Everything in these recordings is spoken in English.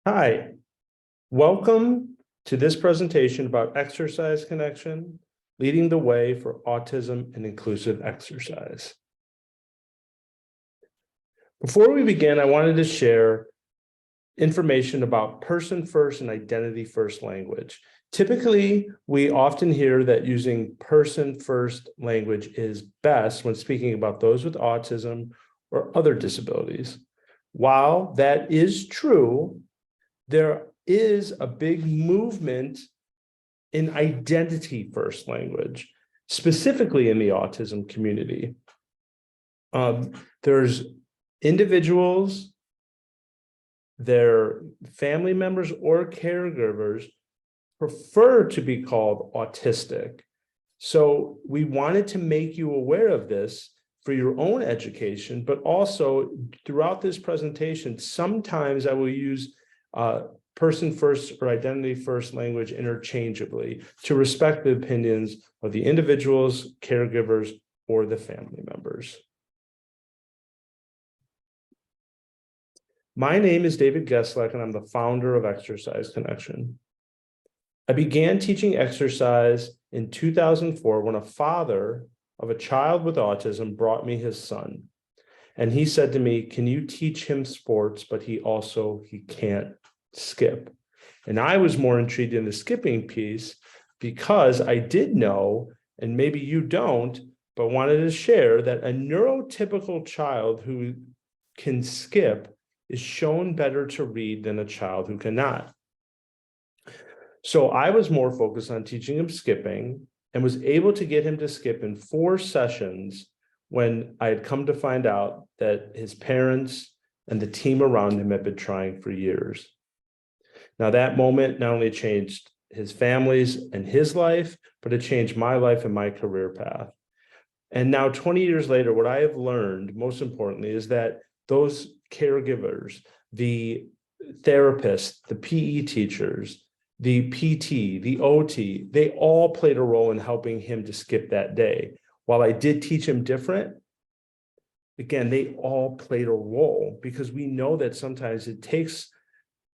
Hi, welcome to this presentation about exercise connection, leading the way for autism and inclusive exercise. Before we begin, I wanted to share information about person-first and identity-first language. Typically, we often hear that using person-first language is best when speaking about those with autism or other disabilities. While that is true, there is a big movement in identity-first language, specifically in the autism community. There's individuals, their family members or caregivers prefer to be called autistic. So we wanted to make you aware of this for your own education, but also throughout this presentation, sometimes I will use person first or identity first language interchangeably to respect the opinions of the individuals, caregivers, or the family members. My name is David Geslak, and I'm the founder of Exercise Connection. I began teaching exercise in 2004 when a father of a child with autism brought me his son. And he said to me, "Can you teach him sports, but he can't skip?" And I was more intrigued in the skipping piece because I did know, and maybe you don't, but wanted to share that a neurotypical child who can skip is shown better to read than a child who cannot. So I was more focused on teaching him skipping and was able to get him to skip in 4 sessions when I had come to find out that his parents and the team around him had been trying for years. Now that moment not only changed his family's and his life, but it changed my life and my career path. And now 20 years later, what I have learned, most importantly, is that those caregivers, the therapists, the PE teachers, the PT, the OT, they all played a role in helping him to skip that day. While I did teach him different, again, they all played a role because we know that sometimes it takes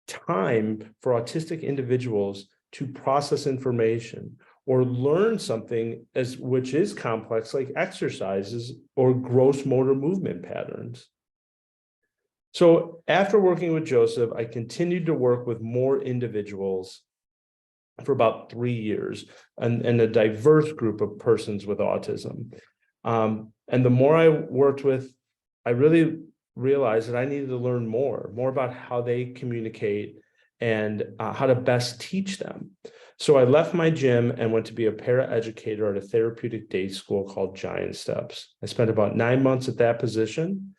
time for autistic individuals to process information or learn something which is complex, like exercises or gross motor movement patterns. So after working with Joseph, I continued to work with more individuals for about 3 years and a diverse group of persons with autism. And the more I worked with, I really realized that I needed to learn more about how they communicate and how to best teach them. So I left my gym and went to be a paraeducator at a therapeutic day school called Giant Steps. I spent about 9 months at that position.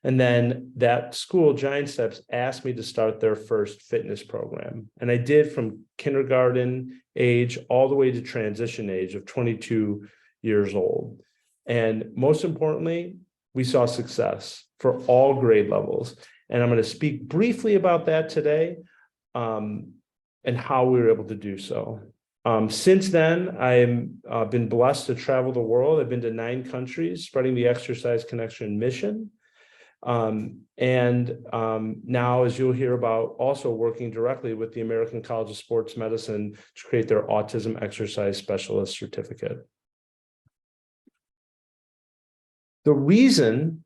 And then that school, Giant Steps, asked me to start their first fitness program. And I did from kindergarten age all the way to transition age of 22 years old. And most importantly, we saw success for all grade levels. And I'm going to speak briefly about that today and how we were able to do so. Since then, I've been blessed to travel the world. I've been to 9 countries, spreading the Exercise Connection mission. Now, as you'll hear about, also working directly with the American College of Sports Medicine to create their Autism Exercise Specialist Certificate. The reason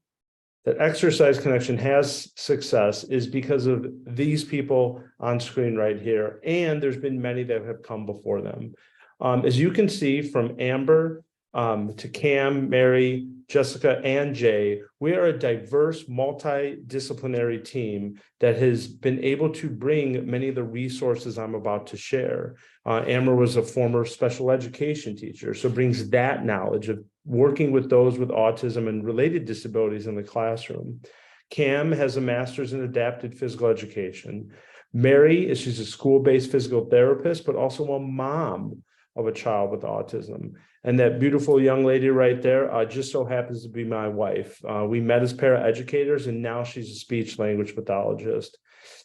that Exercise Connection has success is because of these people on screen right here, and there's been many that have come before them. As you can see, from Amber to Cam, Mary, Jessica, and Jay, we are a diverse, multidisciplinary team that has been able to bring many of the resources I'm about to share. Amber was a former special education teacher, so brings that knowledge of working with those with autism and related disabilities in the classroom. Cam has a master's in adapted physical education. Mary, she's a school-based physical therapist, but also a mom of a child with autism. And that beautiful young lady right there just so happens to be my wife. We met as paraeducators, and now she's a speech language pathologist.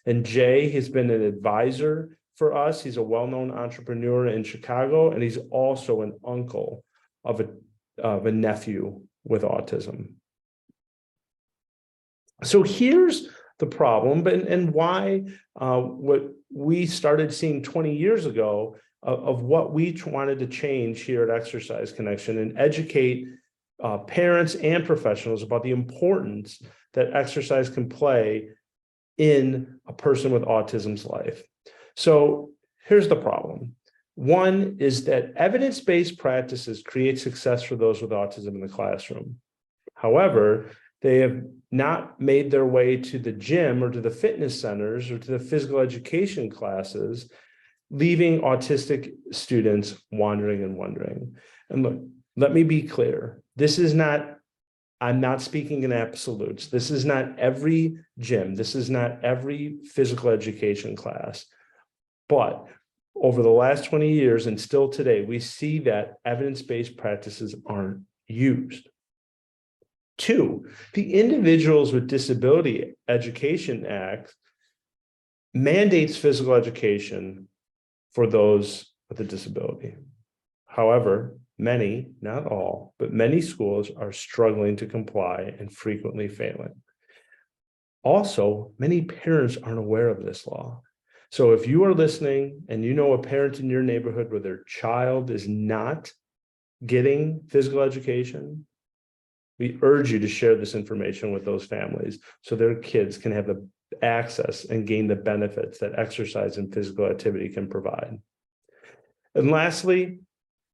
And Jay has been an advisor for us. He's a well-known entrepreneur in Chicago, and he's also an uncle of a nephew with autism. So here's the problem, and why what we started seeing 20 years ago of what we wanted to change here at Exercise Connection and educate parents and professionals about the importance that exercise can play in a person with autism's life. So here's the problem. One is that evidence-based practices create success for those with autism in the classroom. However, they have not made their way to the gym or to the fitness centers or to the physical education classes, leaving autistic students wandering and wondering. And look, let me be clear. This is not, I'm not speaking in absolutes. This is not every gym. This is not every physical education class. But over the last 20 years and still today, we see that evidence-based practices aren't used. Two, the Individuals with Disability Education Act mandates physical education for those with a disability. However, many, not all, but many schools are struggling to comply and frequently failing. Also, many parents aren't aware of this law. So if you are listening and you know a parent in your neighborhood where their child is not getting physical education, we urge you to share this information with those families so their kids can have the access and gain the benefits that exercise and physical activity can provide. And lastly,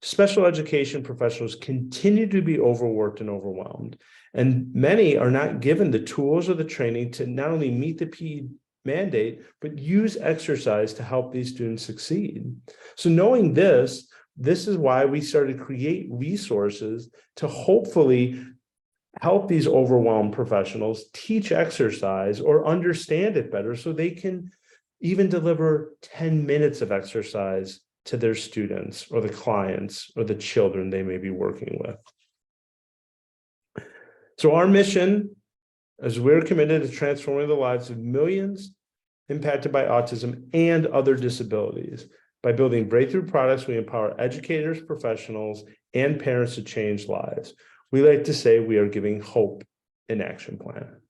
special education professionals continue to be overworked and overwhelmed, and many are not given the tools or the training to not only meet the PE mandate, but use exercise to help these students succeed. So knowing this is why we started to create resources to hopefully help these overwhelmed professionals teach exercise or understand it better so they can even deliver 10 minutes of exercise to their students or the clients or the children they may be working with. So our mission, as we're committed to transforming the lives of millions impacted by autism and other disabilities. By building breakthrough products, we empower educators, professionals, and parents to change lives. We like to say we are giving hope in action plan.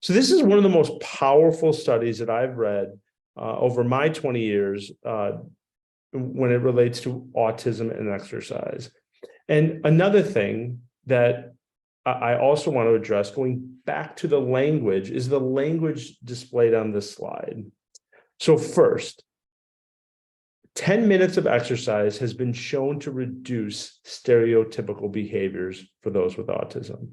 So this is one of the most powerful studies that I've read over my 20 years when it relates to autism and exercise. And another thing that I also want to address, going back to the language, is the language displayed on this slide. So first, 10 minutes of exercise has been shown to reduce stereotypical behaviors for those with autism.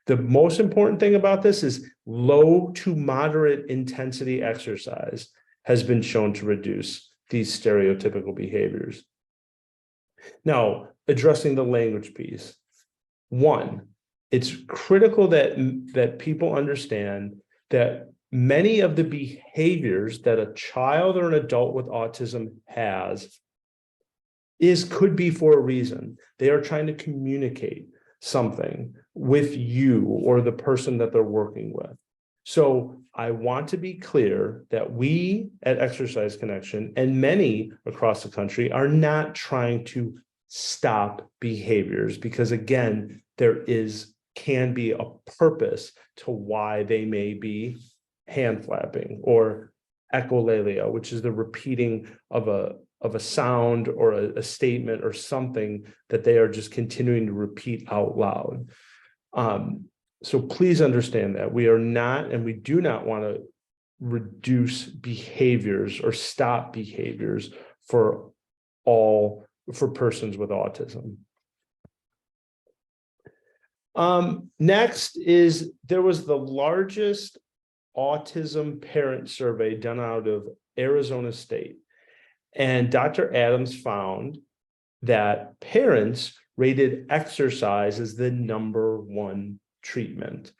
The most important thing about this is low to moderate intensity exercise has been shown to reduce these stereotypical behaviors. Now, addressing the language piece. One, it's critical that people understand that many of the behaviors that a child or an adult with autism has could be for a reason. They are trying to communicate something with you or the person that they're working with. So I want to be clear that we at Exercise Connection and many across the country are not trying to stop behaviors, because again, there can be a purpose to why they may be hand flapping or echolalia, which is the repeating of a sound or a statement or something that they are just continuing to repeat out loud. So please understand that we are not, and we do not want to reduce behaviors or stop behaviors for persons with autism. Next is, there was the largest autism parent survey done out of Arizona State. And Dr. Adams found that parents rated exercise as the #1 treatment.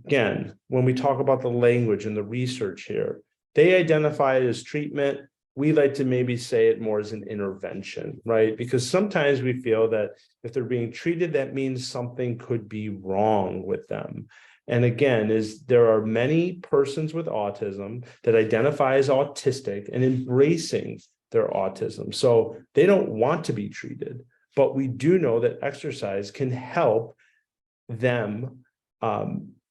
Again, when we talk about the language and the research here, they identify it as treatment. We like to maybe say it more as an intervention, right? Because sometimes we feel that if they're being treated, that means something could be wrong with them. And again, there are many persons with autism that identify as autistic and embracing their autism. So they don't want to be treated, but we do know that exercise can help them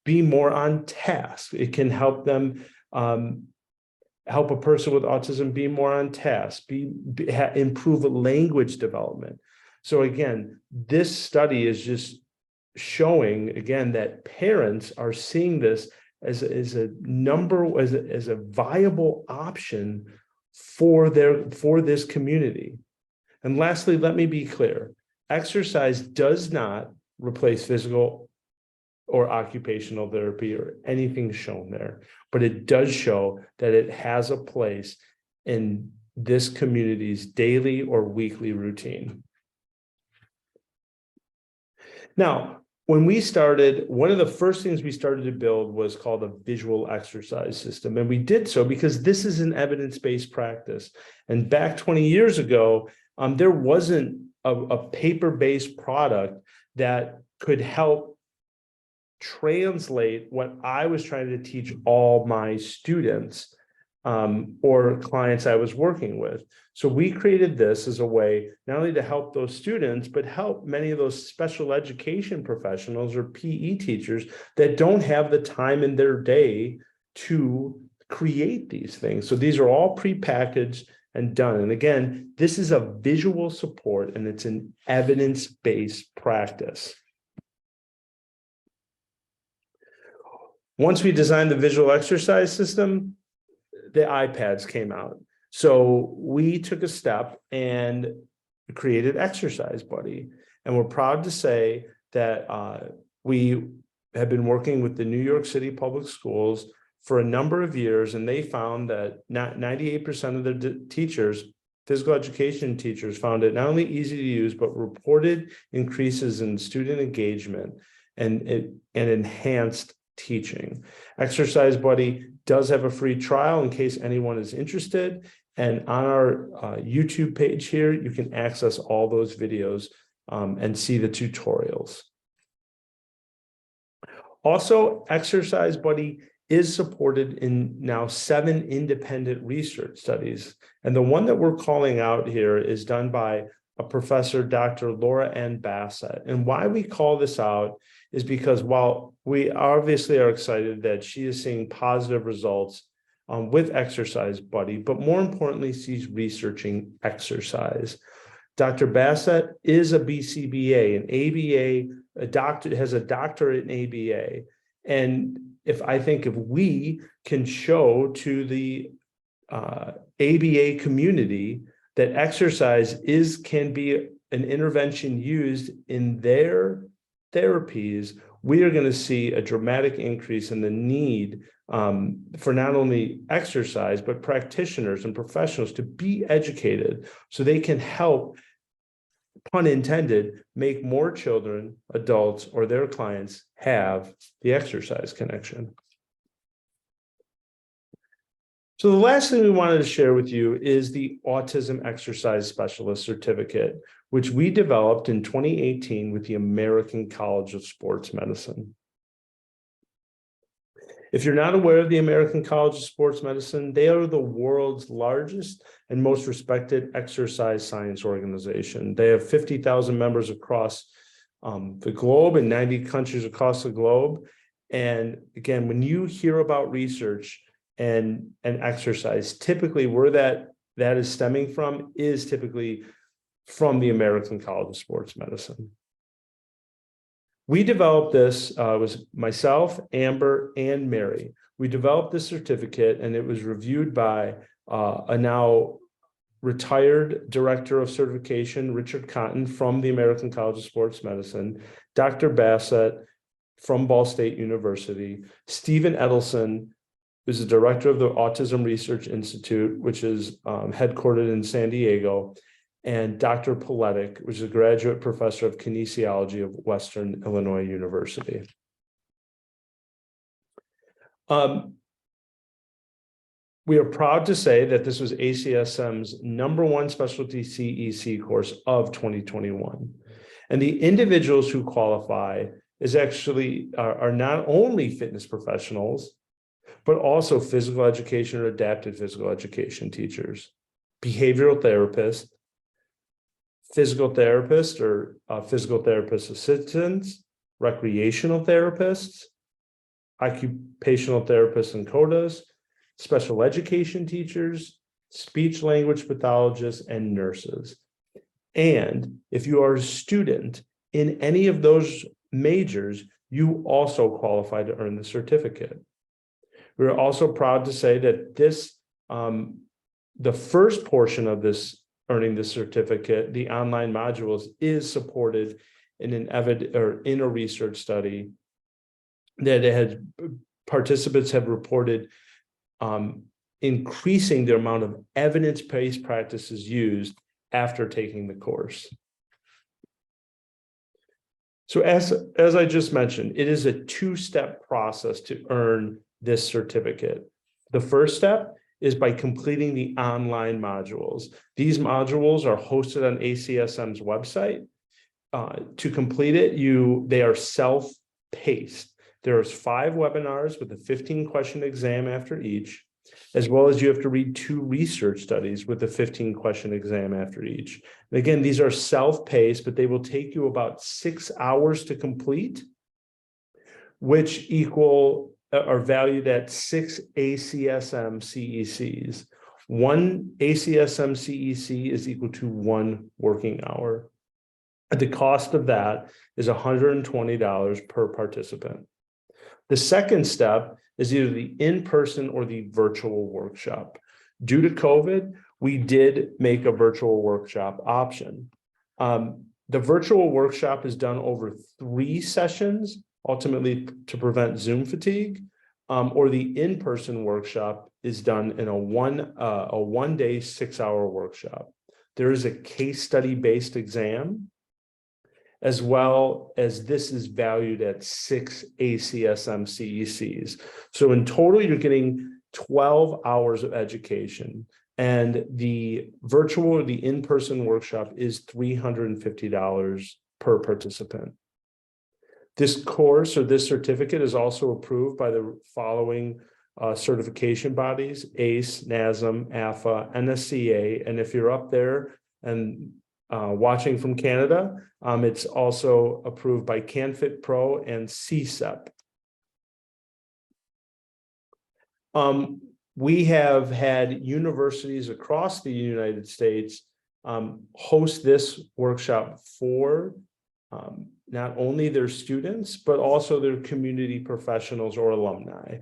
be more on task. It can help them help a person with autism be more on task, improve language development. So again, this study is just showing again that parents are seeing this as a viable option for this community. And lastly, let me be clear. Exercise does not replace physical or occupational therapy or anything shown there, but it does show that it has a place in this community's daily or weekly routine. Now, when we started, one of the first things we started to build was called a visual exercise system. And we did so because this is an evidence-based practice. And back 20 years ago, there wasn't a paper-based product that could help translate what I was trying to teach all my students or clients I was working with. So we created this as a way not only to help those students, but help many of those special education professionals or PE teachers that don't have the time in their day to create these things. So these are all prepackaged and done. And again, this is a visual support and it's an evidence-based practice. Once we designed the visual exercise system, the iPads came out. So we took a step and created Exercise Buddy. And we're proud to say that we have been working with the New York City Public Schools for a number of years, and they found that 98% of the teachers, physical education teachers, found it not only easy to use, but reported increases in student engagement and enhanced teaching. Exercise Buddy does have a free trial in case anyone is interested. And on our YouTube page here, you can access all those videos and see the tutorials. Also, Exercise Buddy is supported in now 7 independent research studies. And the one that we're calling out here is done by a professor, Dr. Laura N. Bassett. And why we call this out is because while we obviously are excited that she is seeing positive results with Exercise Buddy, but more importantly, she's researching exercise. Dr. Bassett is a BCBA, an ABA, a doctor, has a doctorate in ABA. And if we can show to the ABA community that exercise can be an intervention used in their therapies, we are going to see a dramatic increase in the need for not only exercise, but practitioners and professionals to be educated so they can help, pun intended, make more children, adults, or their clients have the exercise connection. So the last thing we wanted to share with you is the Autism Exercise Specialist Certificate, which we developed in 2018 with the American College of Sports Medicine. If you're not aware of the American College of Sports Medicine, they are the world's largest and most respected exercise science organization. They have 50,000 members across the globe in 90 countries across the globe. And again, when you hear about research and exercise, typically where that is stemming from is typically from the American College of Sports Medicine. We developed this, it was myself, Amber, and Mary. We developed this certificate and it was reviewed by a now retired director of certification, Richard Cotton from the American College of Sports Medicine, Dr. Bassett from Ball State University, Stephen Edelson, who's the director of the Autism Research Institute, which is headquartered in San Diego, and Dr. Poletic, which is a graduate professor of kinesiology of Western Illinois University. We are proud to say that this was ACSM's #1 specialty CEC course of 2021. And the individuals who qualify are not only fitness professionals, but also physical education or adapted physical education teachers, behavioral therapists, physical therapists or physical therapist assistants, recreational therapists, occupational therapists and CODAs, special education teachers, speech language pathologists, and nurses. And if you are a student in any of those majors, you also qualify to earn the certificate. We're also proud to say that this, the first portion of this earning the certificate, the online modules, is supported in in a research study that participants have reported increasing the amount of evidence-based practices used after taking the course. So as I just mentioned, it is a two-step process to earn this certificate. The first step is by completing the online modules. These modules are hosted on ACSM's website. To complete it, they are self-paced. There's 5 webinars with a 15-question exam after each, as well as you have to read 2 research studies with a 15-question exam after each. And again, these are self-paced, but they will take you about 6 hours to complete, which are valued at 6 ACSM CECs. 1 ACSM CEC is equal to 1 working hour. The cost of that is $120 per participant. The second step is either the in-person or the virtual workshop. Due to COVID, we did make a virtual workshop option. The virtual workshop is done over 3 sessions, ultimately to prevent Zoom fatigue, or the in-person workshop is done in a one-day 6-hour workshop. There is a case study-based exam, as well as this is valued at 6 ACSM CECs. So in total, you're getting 12 hours of education, and the virtual or the in-person workshop is $350 per participant. This course or this certificate is also approved by the following certification bodies: ACE, NASM, AFA, NSCA, and if you're up there and watching from Canada, it's also approved by CanFit Pro and CSEP. We have had universities across the United States host this workshop for not only their students, but also their community professionals or alumni.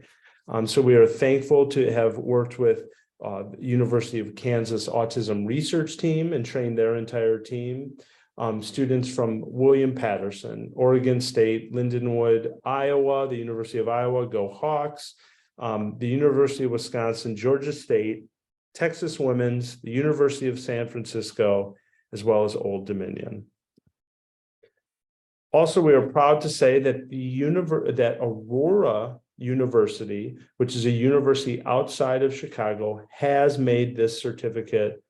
So we are thankful to have worked with University of Kansas Autism Research Team and trained their entire team. Students from William Patterson, Oregon State, Lindenwood, Iowa, the University of Iowa, go Hawks, the University of Wisconsin, Georgia State, Texas Women's, the University of San Francisco, as well as Old Dominion. Also, we are proud to say that that Aurora University, which is a university outside of Chicago, has made this certificate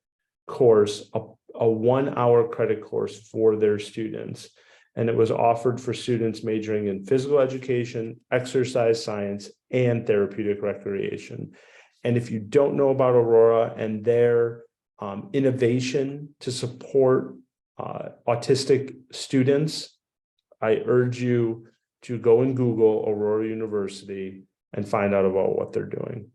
course a 1-hour credit course for their students. And it was offered for students majoring in physical education, exercise science, and therapeutic recreation. And if you don't know about Aurora and their innovation to support autistic students, I urge you to go and Google Aurora University and find out about what they're doing.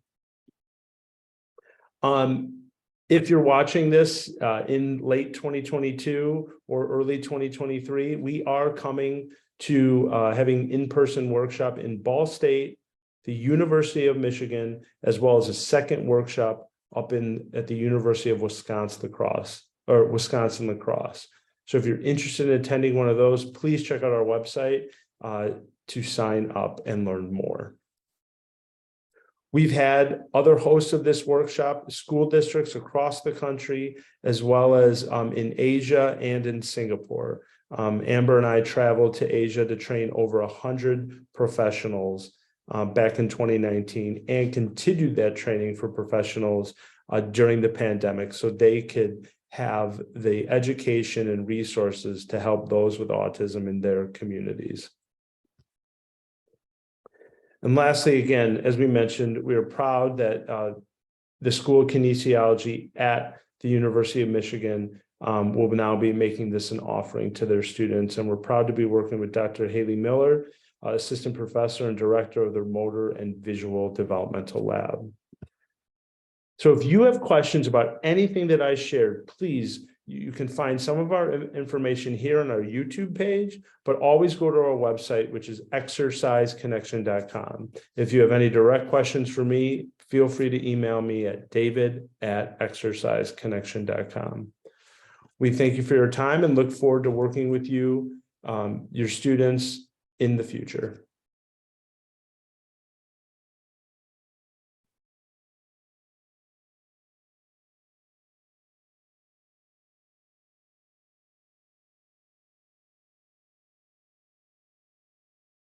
If you're watching this in late 2022 or early 2023, we are coming to having in-person workshop in Ball State, the University of Michigan, as well as a second workshop up at the University of Wisconsin La Crosse. So if you're interested in attending one of those, please check out our website to sign up and learn more. We've had other hosts of this workshop, school districts across the country, as well as in Asia and in Singapore. Amber and I traveled to Asia to train over 100 professionals back in 2019 and continued that training for professionals during the pandemic so they could have the education and resources to help those with autism in their communities. And lastly, again, as we mentioned, we are proud that the School of Kinesiology at the University of Michigan will now be making this an offering to their students. And we're proud to be working with Dr. Haley Miller assistant professor and director of the Motor and Visual Developmental Lab. So if you have questions about anything that I shared, please, you can find some of our information here on our YouTube page, but always go to our website, which is exerciseconnection.com. If you have any direct questions for me, feel free to email me at david@exerciseconnection.com. We thank you for your time and look forward to working with you, your students in the future.